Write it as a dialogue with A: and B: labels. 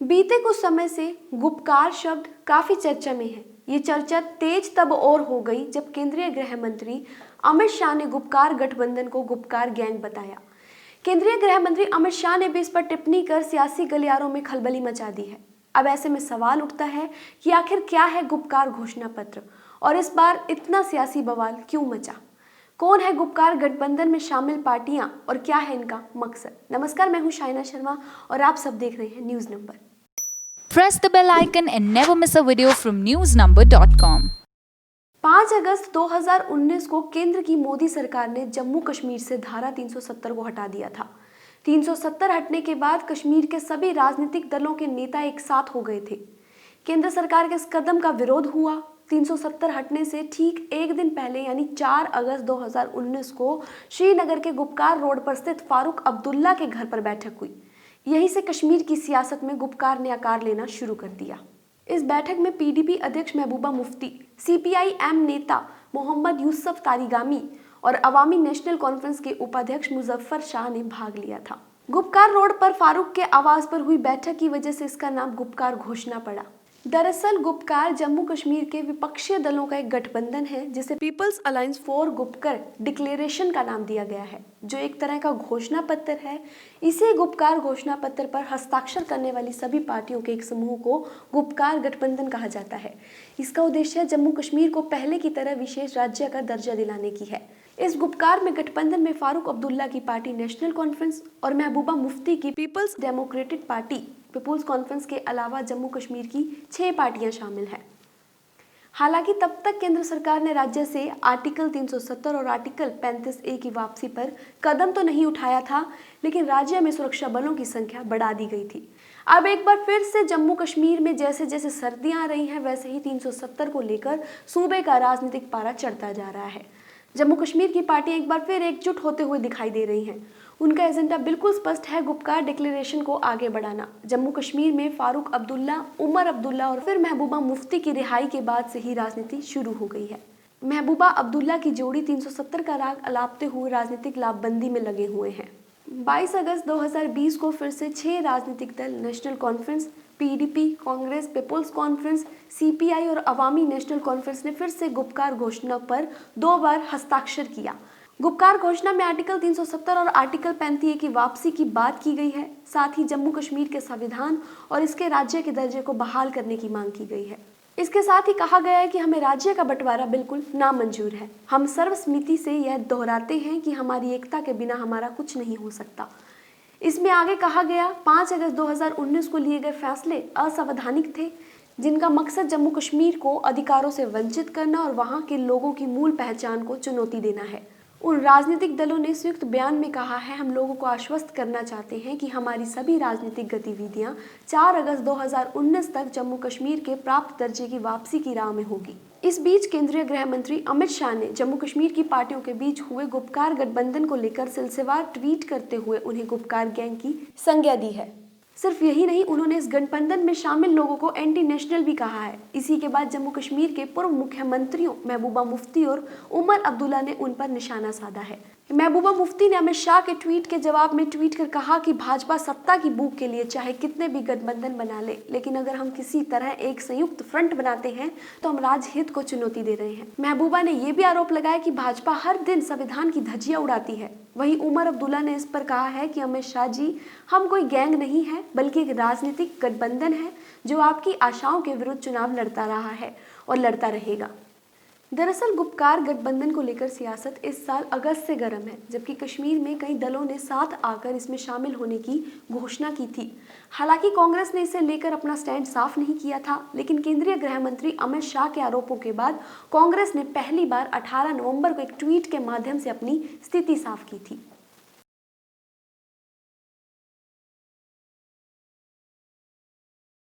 A: बीते कुछ समय से गुपकार शब्द काफी चर्चा में है। ये चर्चा तेज तब और हो गई जब केंद्रीय गृह मंत्री अमित शाह ने गुपकार गठबंधन को गुपकार गैंग बताया। केंद्रीय गृह मंत्री अमित शाह ने भी इस पर टिप्पणी कर सियासी गलियारों में खलबली मचा दी है। अब ऐसे में सवाल उठता है कि आखिर क्या है गुपकार घोषणा पत्र और इस बार इतना सियासी बवाल क्यों मचा। कौन है गुपकार गठबंधन में शामिल पार्टियां और क्या है इनका मकसद। नमस्कार, मैं हूं शाइना शर्मा और आप सब देख रहे हैं news number.
B: Press the bell icon and never miss a video from newsnumber.com.
A: 5 अगस्त 2019 को केंद्र की मोदी सरकार ने जम्मू कश्मीर से धारा 370 को हटा दिया था। 370 हटने के बाद कश्मीर के सभी राजनीतिक दलों के नेता एक साथ हो गए थे। केंद्र सरकार के इस कदम का विरोध हुआ। 370 हटने से ठीक एक दिन पहले यानी 4 अगस्त 2019 को श्रीनगर के गुपकार रोड पर स्थित फारूक अब्दुल्ला के घर पर बैठक हुई। यहीं से कश्मीर की सियासत में गुपकार ने आकार लेना शुरू कर दिया। इस बैठक में पीडीपी अध्यक्ष महबूबा मुफ्ती, सीपीआई-एम नेता मोहम्मद यूसुफ तारिगामी और अवामी नेशनल कॉन्फ्रेंस के उपाध्यक्ष मुजफ्फर शाह ने भाग लिया था। गुपकार रोड पर फारूक के आवास पर हुई बैठक की वजह से इसका नाम गुपकार घोषणा पड़ा। दरअसल गुपकार जम्मू कश्मीर के विपक्षी दलों का एक गठबंधन है जिसे People's Alliance for Gupkar Declaration का नाम दिया गया है, जो एक तरह का घोषणा पत्र है। इसी गुपकार घोषणा पत्र पर हस्ताक्षर करने वाली सभी पार्टियों के एक समूह को गुपकार गठबंधन कहा जाता है। इसका उद्देश्य जम्मू कश्मीर को पहले की तरह विशेष राज्य का दर्जा दिलाने की है। इस गुपकार में गठबंधन में फारूक अब्दुल्ला की पार्टी नेशनल कॉन्फ्रेंस और महबूबा मुफ्ती की People's Democratic Party People's Conference के अलावा जम्मू कश्मीर की 6 पार्टियां शामिल हैं। हालांकि तब तक केंद्र सरकार ने राज्य से आर्टिकल 370 और आर्टिकल 35A की वापसी पर कदम तो नहीं उठाया था, लेकिन राज्य में सुरक्षा बलों की संख्या बढ़ा दी गई थी। अब एक बार फिर से जम्मू कश्मीर में जैसे जैसे सर्दियां आ रही हैं, वैसे ही 370 को लेकर सूबे का राजनीतिक पारा चढ़ता जा रहा है। जम्मू कश्मीर की पार्टियां एक बार फिर एकजुट होते हुए दिखाई दे रही हैं। उनका एजेंडा बिल्कुल स्पष्ट है, गुपकार डिक्लेरेशन को आगे बढ़ाना। जम्मू कश्मीर में फारूक अब्दुल्ला, उमर अब्दुल्ला और फिर महबूबा मुफ्ती की रिहाई के बाद से ही राजनीति शुरू हो गई है। महबूबा अब्दुल्ला की जोड़ी 370 का राग अलापते हुए राजनीतिक लाभबंदी में लगे हुए हैं। 22 अगस्त 2020 को फिर से 6 राजनीतिक दल National Conference, PDP, Congress, People's Conference, CPI और अवामी नेशनल कॉन्फ्रेंस ने फिर से गुपकार घोषणा पर 2 बार हस्ताक्षर किया। गुपकार घोषणा में आर्टिकल 370 और आर्टिकल 35A की वापसी की बात की गई है। साथ ही जम्मू कश्मीर के संविधान और इसके राज्य के दर्जे को बहाल करने की मांग की गई है। इसके साथ ही कहा गया है कि हमें राज्य का बंटवारा बिल्कुल नामंजूर है। हम सर्वसम्मति से यह दोहराते हैं कि हमारी एकता के बिना हमारा कुछ नहीं हो सकता। इसमें आगे कहा गया 5 अगस्त 2019 को लिए गए फैसले असंवैधानिक थे, जिनका मकसद जम्मू कश्मीर को अधिकारों से वंचित करना और वहां के लोगों की मूल पहचान को चुनौती देना है। उन राजनीतिक दलों ने संयुक्त बयान में कहा है, हम लोगों को आश्वस्त करना चाहते हैं कि हमारी सभी राजनीतिक गतिविधियां 4 अगस्त 2019 तक जम्मू कश्मीर के प्राप्त दर्जे की वापसी की राह में होगी। इस बीच केंद्रीय गृह मंत्री अमित शाह ने जम्मू कश्मीर की पार्टियों के बीच हुए गुपकार गठबंधन को लेकर सिलसिलेवार ट्वीट करते हुए उन्हें गुपकार गैंग की संज्ञा दी है। सिर्फ यही नहीं, उन्होंने इस गठबंधन में शामिल लोगों को एंटी नेशनल भी कहा है। इसी के बाद जम्मू कश्मीर के पूर्व मुख्यमंत्रियों महबूबा मुफ्ती और उमर अब्दुल्ला ने उन पर निशाना साधा है। महबूबा मुफ्ती ने अमित शाह के ट्वीट के जवाब में ट्वीट कर कहा कि भाजपा सत्ता की भूख के लिए चाहे कितने भी गठबंधन बना ले, लेकिन अगर हम किसी तरह एक संयुक्त फ्रंट बनाते हैं तो हम राजहित को चुनौती दे रहे हैं। महबूबा ने यह भी आरोप लगाया कि भाजपा हर दिन संविधान की धज्जियां उड़ाती है। वहीं उमर अब्दुल्ला ने इस पर कहा है कि अमित शाह जी, हम कोई गैंग नहीं है, बल्कि एक राजनीतिक गठबंधन है जो आपकी आशाओं के विरुद्ध चुनाव लड़ता रहा है और लड़ता रहेगा। दरअसल गुपकार गठबंधन को लेकर सियासत इस साल अगस्त से गर्म है, जबकि कश्मीर में कई दलों ने साथ आकर इसमें शामिल होने की घोषणा की थी। हालांकि कांग्रेस ने इसे लेकर अपना स्टैंड साफ नहीं किया था, लेकिन केंद्रीय गृह मंत्री अमित शाह के आरोपों के बाद कांग्रेस ने पहली बार 18 नवंबर को एक ट्वीट के माध्यम से अपनी स्थिति साफ की थी।